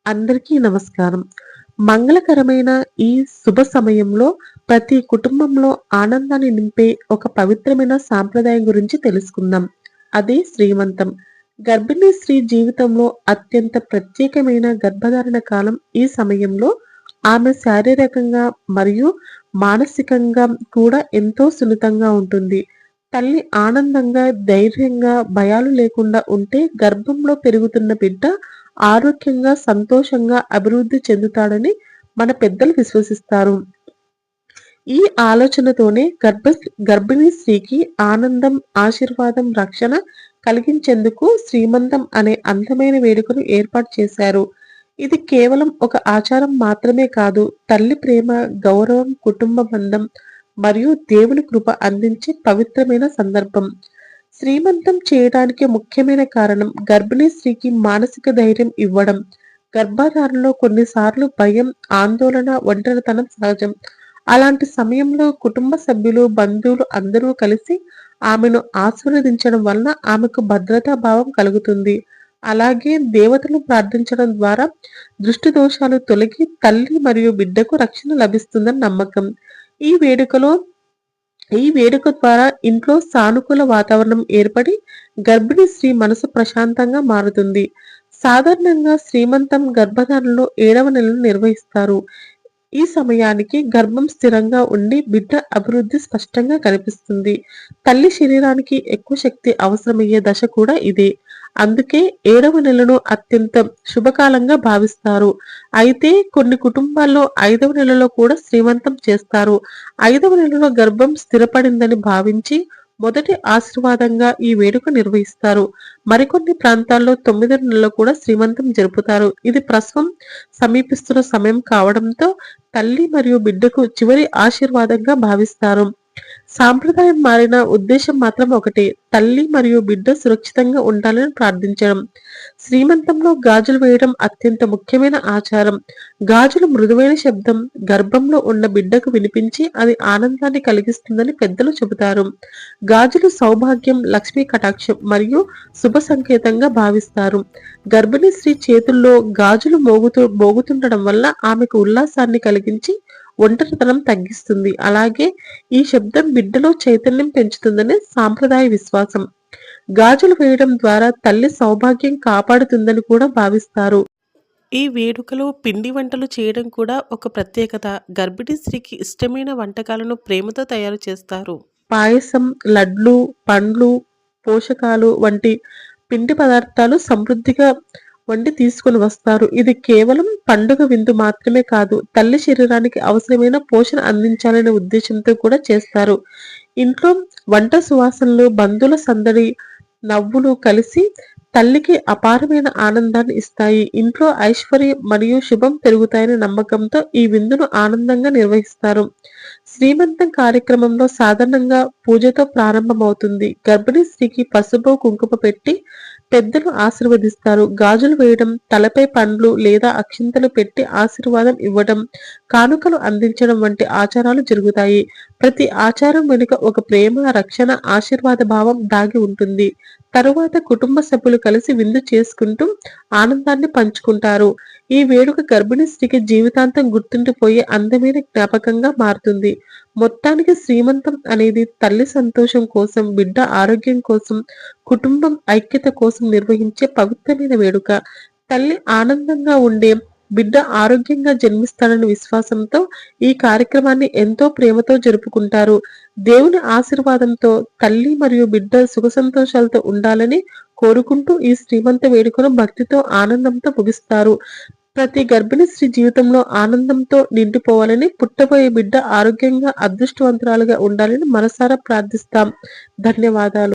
అందరికీ నమస్కారం. మంగళకరమైన ఈ శుభ సమయంలో ప్రతి కుటుంబంలో ఆనందాన్ని నింపే ఒక పవిత్రమైన సాంప్రదాయం గురించి తెలుసుకుందాం. అదే శ్రీమంతం. గర్భిణీ స్త్రీ జీవితంలో అత్యంత ప్రత్యేకమైన గర్భధారణ కాలం. ఈ సమయంలో ఆమె శారీరకంగా మరియు మానసికంగా కూడా ఎంతో సున్నితంగా ఉంటుంది. తల్లి ఆనందంగా, ధైర్యంగా, భయాలు లేకుండా ఉంటే గర్భంలో పెరుగుతున్న బిడ్డ ఆరోగ్యంగా, సంతోషంగా అభివృద్ధి చెందుతాడని మన పెద్దలు విశ్వసిస్తారు. ఈ ఆలోచనతోనే గర్భిణీ స్త్రీకి ఆనందం, ఆశీర్వాదం, రక్షణ కలిగించేందుకు శ్రీమంతం అనే అందమైన వేడుకను ఏర్పాటు చేశారు. ఇది కేవలం ఒక ఆచారం మాత్రమే కాదు, తల్లి ప్రేమ, గౌరవం, కుటుంబ బంధం మరియు దేవుని కృప అందించే పవిత్రమైన సందర్భం. శ్రీమంతం చేయడానికి ముఖ్యమైన కారణం గర్భిణీ స్త్రీకి మానసిక ధైర్యం ఇవ్వడం. గర్భధారణలో కొన్నిసార్లు భయం, ఆందోళన, ఒంటరితనం సహజం. అలాంటి సమయంలో కుటుంబ సభ్యులు, బంధువులు అందరూ కలిసి ఆమెను ఆశీర్వదించడం వలన ఆమెకు భద్రతా భావం కలుగుతుంది. అలాగే దేవతలు ప్రార్థించడం ద్వారా దృష్టి దోషాలు తొలగి తల్లి మరియు బిడ్డకు రక్షణ లభిస్తుందని నమ్మకం. ఈ వేడుకలో ఈ వేడుక ద్వారా ఇంట్లో సానుకూల వాతావరణం ఏర్పడి గర్భిణీ స్త్రీ మనసు ప్రశాంతంగా మారుతుంది. సాధారణంగా శ్రీమంతం గర్భధారణలో 7వ నెలను నిర్వహిస్తారు. ఈ సమయానికి గర్భం స్థిరంగా ఉండి బిడ్డ అభివృద్ధి స్పష్టంగా కనిపిస్తుంది. తల్లి శరీరానికి ఎక్కువ శక్తి అవసరమయ్యే దశ కూడా ఇదే. అందుకే 7వ నెలను అత్యంత శుభకాలంగా భావిస్తారు. అయితే కొన్ని కుటుంబాల్లో 5వ నెలలో కూడా శ్రీమంతం చేస్తారు. 5వ నెలలో గర్భం స్థిరపడిందని భావించి మొదటి ఆశీర్వాదంగా ఈ వేడుక నిర్వహిస్తారు. మరికొన్ని ప్రాంతాల్లో 9వ నెలలో కూడా శ్రీమంతం జరుపుతారు. ఇది ప్రసవం సమీపిస్తున్న సమయం కావడంతో తల్లి మరియు బిడ్డకు చివరి ఆశీర్వాదంగా భావిస్తారు. సాంప్రదాయం మారిన ఉద్దేశం మాత్రం ఒకటే, తల్లి మరియు బిడ్డ సురక్షితంగా ఉండాలని ప్రార్థించడం. శ్రీమంతంలో గాజులు వేయడం అత్యంత ముఖ్యమైన ఆచారం. గాజులు మృదువైన శబ్దం గర్భంలో ఉన్న బిడ్డకు వినిపించి అది ఆనందాన్ని కలిగిస్తుందని పెద్దలు చెబుతారు. గాజులు సౌభాగ్యం, లక్ష్మీ కటాక్షం మరియు శుభ సంకేతంగా భావిస్తారు. గర్భిణీ స్త్రీ చేతుల్లో గాజులు మోగుతుండడం వల్ల ఆమెకు ఉల్లాసాన్ని కలిగించి ఒంటరితనం తగ్గిస్తుంది. అలాగే ఈ శబ్దం బిడ్డలో చైతన్యం పెంచుతుందని సాంప్రదాయ విశ్వాసం. గాజులు వేయడం ద్వారా తల్లి సౌభాగ్యం కాపాడుతుందని కూడా భావిస్తారు. ఈ వేడుకలో పిండి వంటలు చేయడం కూడా ఒక ప్రత్యేకత. గర్భిణీ స్త్రీకి ఇష్టమైన వంటకాలను ప్రేమతో తయారు చేస్తారు. పాయసం, లడ్లు, పండ్లు, పోషకాలు వంటి పిండి పదార్థాలు సమృద్ధిగా వండి తీసుకుని వస్తారు. ఇది కేవలం పండుగ విందు మాత్రమే కాదు, తల్లి శరీరానికి అవసరమైన పోషణ అందించాలనే ఉద్దేశంతో కూడా చేస్తారు. ఇంట్లో వంట సువాసనలు, బంధువుల సందడి, నవ్వులు కలిసి తల్లికి అపారమైన ఆనందాన్ని ఇస్తాయి. ఇంట్లో ఐశ్వర్యం మరియు శుభం పెరుగుతాయనే నమ్మకంతో ఈ విందును ఆనందంగా నిర్వహిస్తారు. శ్రీమంతం కార్యక్రమంలో సాధారణంగా పూజతో ప్రారంభమవుతుంది. గర్భిణీ స్త్రీకి పసుపు, కుంకుమ పెట్టి పెద్దలు ఆశీర్వదిస్తారు. గాజులు వేయడం, తలపై పండ్లు లేదా అక్షింతలు పెట్టి ఆశీర్వాదం ఇవ్వడం, కానుకలు అందించడం వంటి ఆచారాలు జరుగుతాయి. ప్రతి ఆచారం వెనుక ఒక ప్రేమ, రక్షణ, ఆశీర్వాద భావం దాగి ఉంటుంది. తరువాత కుటుంబ సభ్యులు కలిసి విందు చేసుకుంటూ ఆనందాన్ని పంచుకుంటారు. ఈ వేడుక గర్భిణీ స్త్రీకి జీవితాంతం గుర్తుండిపోయే అందమైన జ్ఞాపకంగా మారుతుంది. మొత్తానికి శ్రీమంతం అనేది తల్లి సంతోషం కోసం, బిడ్డ ఆరోగ్యం కోసం, కుటుంబం ఐక్యత కోసం నిర్వహించే పవిత్రమైన వేడుక. తల్లి ఆనందంగా ఉండే బిడ్డ ఆరోగ్యంగా జన్మిస్తాడన్న విశ్వాసంతో ఈ కార్యక్రమాన్ని ఎంతో ప్రేమతో జరుపుకుంటారు. దేవుని ఆశీర్వాదంతో తల్లి మరియు బిడ్డ సుఖ సంతోషాలతో ఉండాలని కోరుకుంటూ ఈ శ్రీమంత వేడుకను భక్తితో, ఆనందంతో ముగిస్తారు. ప్రతి గర్భిణీ స్త్రీ జీవితంలో ఆనందంతో నిండిపోవాలని, పుట్టబోయే బిడ్డ ఆరోగ్యంగా, అదృష్టవంతురాలుగా ఉండాలని మనసారా ప్రార్థిస్తాం. ధన్యవాదాలు.